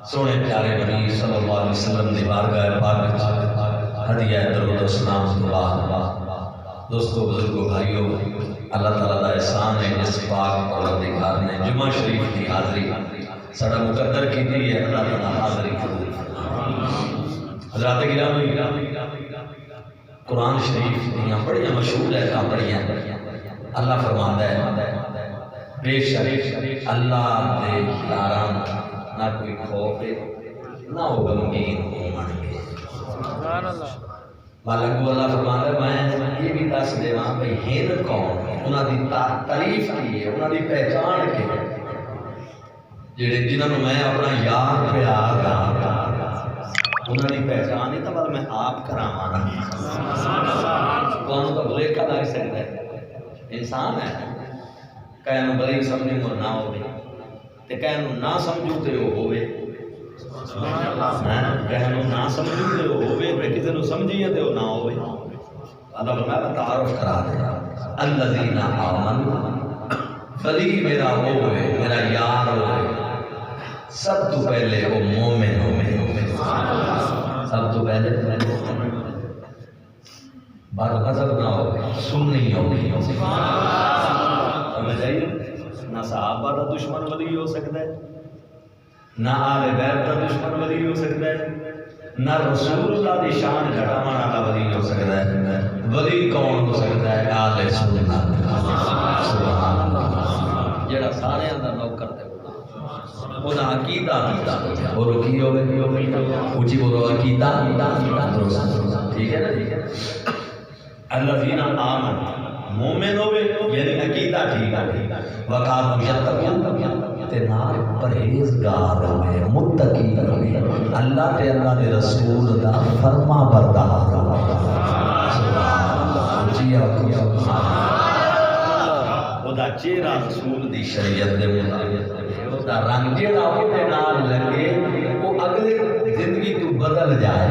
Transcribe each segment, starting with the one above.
سونے پیارے نبی صلی اللہ علیہ وسلم دی بارگاہ پاک ہدیہ درود و سلام اللہ دوستو بزرگو بھائیو اللہ تعالیٰ دا احسان ہے جس پاک پروردگار نے جمعہ شریف کی حاضری سڑا مقدر کی دی ہے اللہ تعالیٰ حاضری قبول حضرات گرامی قرآن شریف دیاں بڑیاں مشہور ہے پڑھیاں اللہ فرماندا ہے بے شک اللہ دے یاراں نہ کوئی خوف ہے نہ وہ غمگین ہون گے سبحان اللہ مالک اللہ فرماندا ہے میں یہ بھی دس دیواں بھئی ہن کون ہے انہاں دی تعریف کی ہے انہاں دی پہچان کی ہے جڑے جنہاں نوں میں اپنا یار پیار کراں انہاں دی پہچان ہے تو میں آپ کراواں نا سبحان اللہ کون تو بھلیکا لگ سکدا ہے انسان ہے کہنوں بھلی سمجھ مر نہ ہوے تے کہنوں نہ سمجھو تے وہ ہوے سبحان اللہ کہنوں نہ سمجھو تے وہ ہوے تے کسے نوں سمجھیے تے وہ نہ ہوے اللہ فرمایا تعارف کرا دے الذین آمنوا بھلی میرا وہ ہے میرا یار ہوے سب تو پہلے وہ مومن ہوے سب تو پہلے بات غضب نہ ہو سنی ہوگی سمجھ آئیے نہ صحابہ کا دشمن ولی ہو سکتا ہے نہ آل بیت کا دشمن ولی ہو سکتا ہے نہ رسول اللہ دی شان گھٹاون والا ولی ہو سکتا ہے ولی کون ہو سکتا ہے آل سنت سبحان اللہ جڑا سارے اندر نوکر تے وہ عقیدہ بولو کی ہوگی اونچی بولو عقیدہ ٹھیک ہے نا ٹھیک ہے الذین آمنوا مومن ہوئے یعنی عقیدہ ٹھیک ہے وقالوا یتقون تے نال پرہیزگار ہوئے متقی ہوئے اللہ تے اللہ دے رسول دا فرما بردار ہوئے او دا چہرہ رسول دی شریعت دے مطابق او دا رنگ جڑا او دے نال لگے وہ اگلے زندگی تو بدل جائے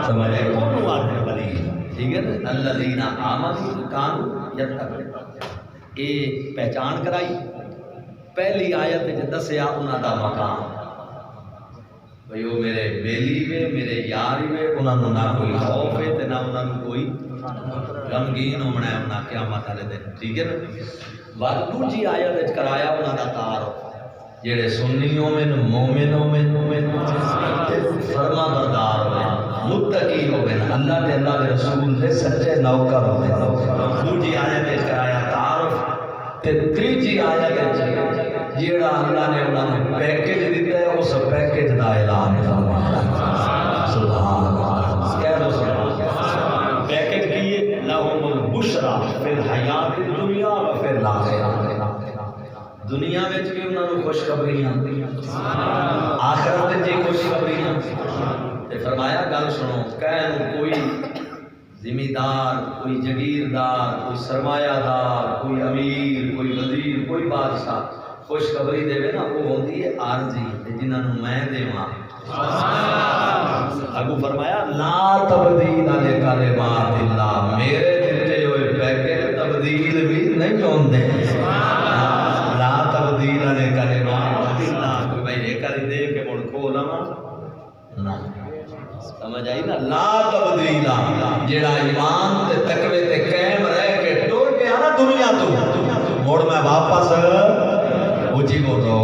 سمجھ آئے کون بات ہے بلی ٹھیک ہے نا الذین آمنوا کانوا یتقون اے پہچان کرائی پہلی آیت وچ دسیا انہاں دا مقام بھئی وہ میرے بیلی وے میرے یار وے انہاں نوں نہ کوئی خوف ہے تے نہ انہاں نوں کوئی غمگین ہونا ہے انہاں قیامت والے دن ٹھیک ہے نا بعد دوسری آیت وچ کرایا انہاں دا تعارف جڑے سنی مومن مومن فرما بردار ہوئے متقی ہوئے اللہ تے اللہ دے رسول دے سچے نوکر ہوئے دوسری آیت وچ کرایا تعارف تے تیسری آیت وچ جیڑا اللہ نے انہاں نوں پیکیج دتا ہے اس پیکیج دا اعلان فرمایا سبحان اللہ کہہ دو سبحان پیکیج کی ہے لہم البشرى فی الحیات الدنیا و فی الاخرہ دنیا وچ بھی انہاں نوں خوشخبریاں آخرت وچ بھی خوشخبریاں تے فرمایا گل سنو کہن کوئی ذمہ دار کوئی جگیردار کوئی سرمایہ دار کوئی امیر کوئی وزیر کوئی بادشاہ خوشخبری دے نا وہ ہوندی ہے عارضی تے جنہاں نوں میں دیواں اگو فرمایا لا تبدیل لکلمات اللہ میرے دتے ہوئے پیکج تبدیل بھی نہیں ہوندے لا تبدیل لکلمات اللہ کوئی بھائی ایک کری دے کے مڑ کھو لواں نہ سمجھ آئی نا لا تبدیل جڑا ایمان تے تقوی تے قائم رہ کے ٹر گیا نا دنیا تو مڑ میں واپس اونچی بولو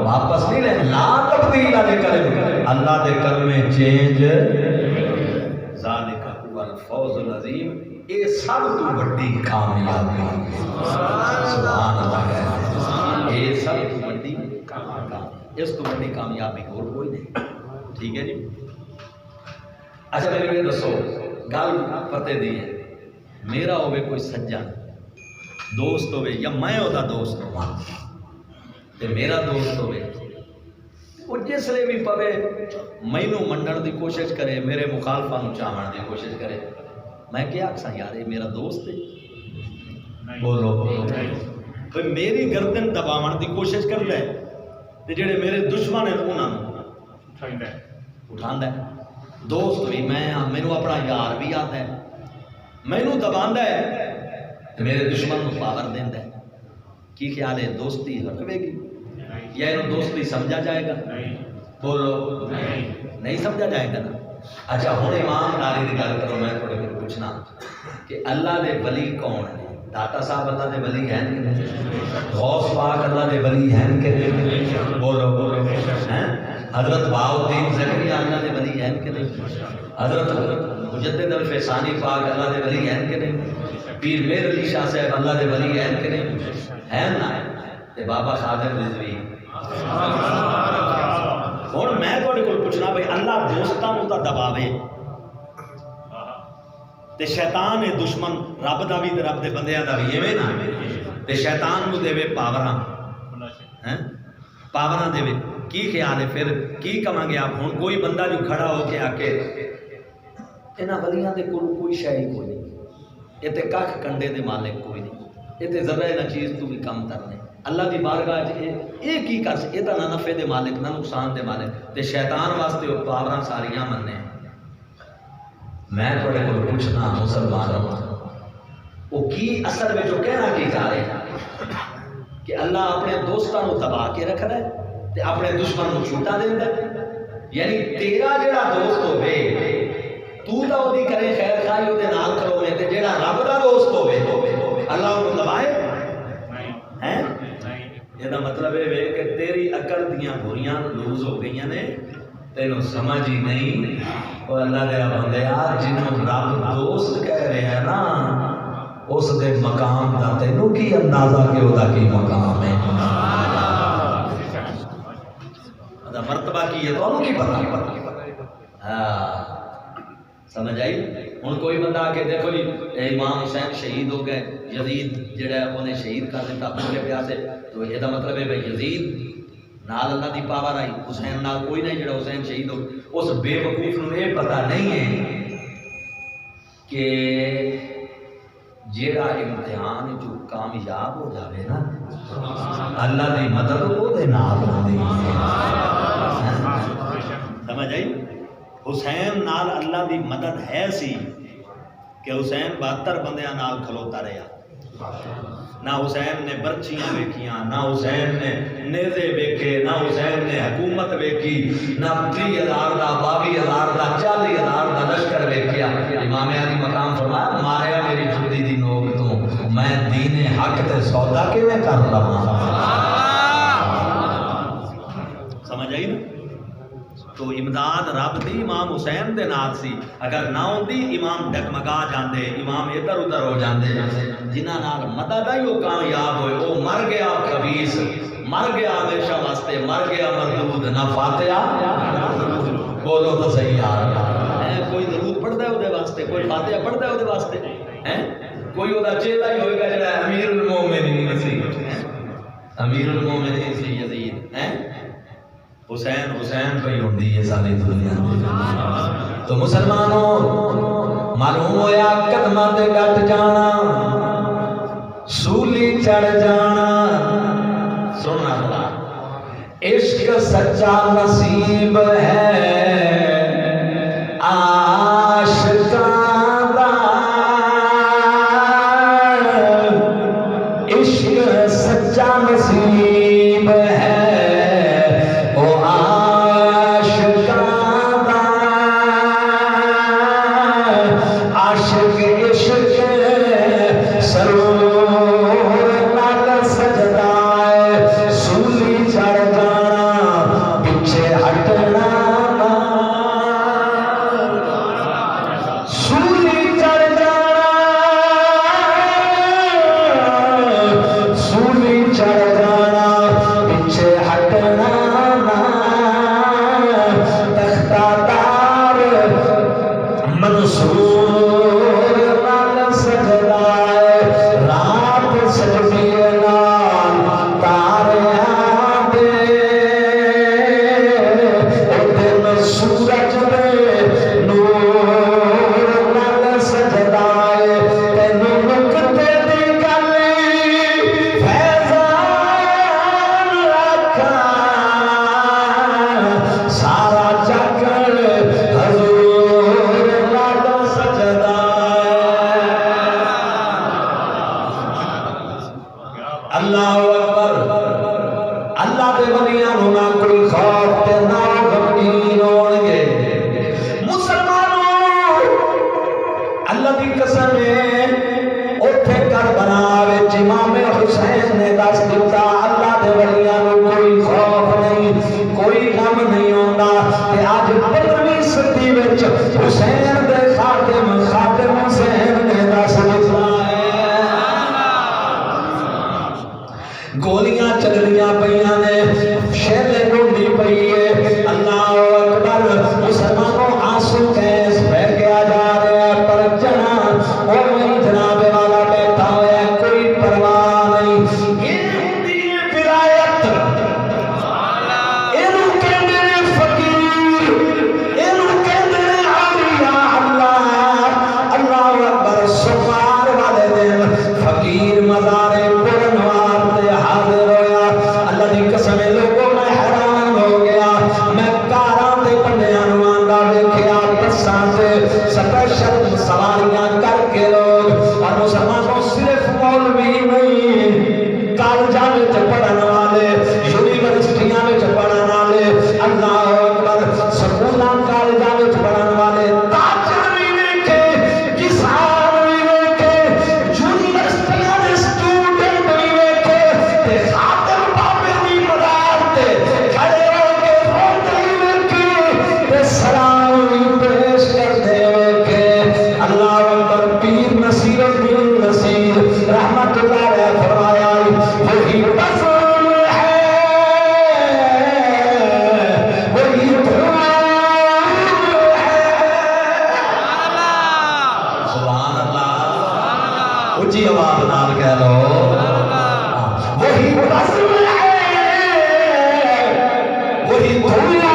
واپس نہیں لے لا تبدیل لکلمات اللہ دے کلمے چینج ذالک هو الفوز العظیم اے سب تو بڑی کامیابی سبحان اللہ اے سب تو بڑی کامیابی اس تو بڑی کامیابی اور کوئی نہیں ٹھیک ہے جی اچھا میرے یہ دسو گل پتے دی ہے میرا ہوئے کوئی سجن دوست ہوئے یا میں ہوتا دوست ہوا تے میرا دوست ہوئے وہ جس لئے بھی پوے مینوں منڈن دی کوشش کرے میرے مخالفہ نوں چاہن دی کوشش کرے میں کیا آکھساں یار یہ میرا دوست ہے بولو بھئی میری گردن دباون دی کوشش کر لے تے جڑے میرے دشمن ہیں انہاں نوں اٹھاندا ہے دوست بھی میں ہاں مینوں اپنا یار بھی آتا ہے مینوں دباندا ہے تے میرے دشمن نوں پاور دیندا ہے کی خیال ہے دوستی ہٹوے گی یا انہوں دوستی سمجھا جائے گا؟ بولو نہیں سمجھا جائے گا نا. اچھا ہوں ایمانداری کی گل کرو. میں تھوڑے کو پوچھنا کہ اللہ دے ولی کون ہے؟ داتا صاحب اللہ دے ولی ہیں کہ نہیں؟ غوث پاک اللہ دے ولی ہیں کہ نہیں؟ بولو بولو. حضرت بہاؤالدین زکریا اللہ دے ولی ہیں کہ نہیں؟ حضرت مجدد الفیسانی پاک اللہ دے ولی ہیں کہ نہیں؟ پیر میر علی شاہ صاحب اللہ دے ولی ہیں کہ نہیں؟ ہیں نا. تے بابا خادم رضوی. ہوں میں تھوڑے کو پوچھنا بھائی اللہ دوستاں نوں تاں دباوے تے شیطان ہے دشمن رب دا بھی تے رب دے بندیاں دا بھی ایویں نا. تے شیطان نوں دے پاوراں پاوراں دے کی خیال ہے پھر کی کہاں گے آپ؟ ہوں کوئی بندہ جو کھڑا ہو کے آ کے انہاں ولیاں دے کول کوئی شے ہی کوئی نہیں, یہ تے ککھ کنڈے دے مالک کوئی نہیں, یہ تے ذرہ نہ چیز تو بھی کم کرنے اللہ دی بارگاہ یہ کی کر سکے؟ یہ نہ نفع دے مالک نہ نقصان دے مالک, تے شیطان واسطے وہ پاوراں ساریاں مننے. میں تھوڑے کو پوچھنا مسلمانوں وہ کی اثر میں جو کہنا کی جا رہے ہیں کہ اللہ اپنے دوستوں کو دبا کے رکھ رہا ہے تے اپنے دشمن کو چھوٹا دیندا ہے. یعنی تیرا جڑا دوست ہوے تو تا اودی کرے خیر خائی اودے نال کرو میں تے جڑا رب دا دوست ہوے اللہ کو دبائے ہیں. یہ مطلب ہے کہ تیری عقل دیاں بھوریاں لوز ہو گئی نے, تینوں سمجھ ہی نہیں. وہ اللہ دے بندے جنہوں رب دوست کہہ رہے ہیں نا اس دے مقام دا تینوں کی اندازہ کہ وہ دا کی مقام ہے, مرتبہ کی ہے تو انہوں کی پتہ. سمجھ آئی؟ ہوں کوئی بندہ آ کے دیکھو جی امام حسین شہید ہو گئے, یزید جڑا ہے انہیں شہید کر دیتا اپنے پیار سے, تو یہ مطلب ہے بھائی یزید نال اللہ دی پاور آئی, حسین نال کوئی نہیں جڑا حسین شہید ہو. اس بے وقوف نوں یہ پتہ نہیں ہے کہ جیڑا امتحان جو کامیاب ہو جاوے نا اللہ دی مدد وہ دے نال ہوندی ہے. سمجھ آئی؟ حسین نال اللہ دی مدد ہے سی کہ حسین 72 بندیاں نال کھلوتا رہا. نہ حسین نے برچیاں ویکھیاں, نہ حسین نے نیزے ویکھے, نہ حسین نے حکومت ویکھی, نہ 30,000 دا 22,000 دا 40,000 دا لشکر ویکھیا. امام علی مقام فرمایا ماریا میری جھوٹی دی نوک تو میں دین حق تے سودا کیویں کر لواں. سمجھ آئی نا؟ تو امداد رب دی امام حسین دے نال سی. اگر نہ ہوندی امام ڈگمگا جاندے, امام ادھر ادھر ہو جاندے. جنہاں نال مدد آئی وہ کامیاب ہوئے. وہ مر گیا خبیث, مر گیا ہمیشہ واسطے, مر گیا مردود. نہ فاتحہ بولو تو صحیح یار, کوئی درود پڑھدا ہے اودے واسطے, کوئی فاتحہ پڑھدا ہے اودے واسطے, کوئی اودہ چیلا ہی ہوئے گا جڑا امیر المومنین سی, امیر المومنین سی یزید. حسین حسین پہ ہوندی ہے ساری دنیا. تو مسلمانوں معلوم ہویا قدماں تے ڈٹ جانا, سولی چڑھ جانا. سننا اللہ عشق سچا نصیب ہے عاشقاں دا, عشق سچا نصیب ہے سولی چڑھ جانا, پیچھے ہٹنا وچ حسین دے خاتم حسین نے دس دتا ہے گولیاں چلدیاں پیاں نے شیلے ڈونڈی پئی ہے اللہ اکبر مسلمانوں آنسو کیس بہ گیا جا رہا ہے پر جنا اور وہی جناب والا بیٹھا ہوا ہے کوئی پرواہ نہیں یہ ہوتی ہے ولایت اینو کہندے نے فقیر اینو کہندے نے اولیاء اللہ اللہ اکبر سبحان والے دن فقیر مزار پرنوار تے حاضر ہویا اللہ دی قسم لوگوں میں حیران ہو گیا میں کاراں تے بندیاں نوں آندا ویکھیا بساں تے سپیشل سواریاں کر کے لوگ اور مسلمانوں صرف مولوی نہیں کالجاں وچ پڑھن والے یونیورسٹیاں وچ پڑھن والے اللہ اکبر سکولاں کالجاں وچ پڑھن والے تاجر بھی ویکھے کسان بھی ویکھے یونیورسٹیاں دے سٹوڈنٹ بھی ویکھے تے خاتم بابے دی مدار تے کھڑے ہو کے روندے بھی ویکھے تے سلام بھی پیش کرتے ویکھے اللہ اکبر پیر نصیر الدین نصیر رحمت اللہ علیہ فرمایا وہی بزم ہے وہی دھوم ہے سبحان اللہ اونچی آواز نال کہہ لو وہی بزم ہے وہی دھوم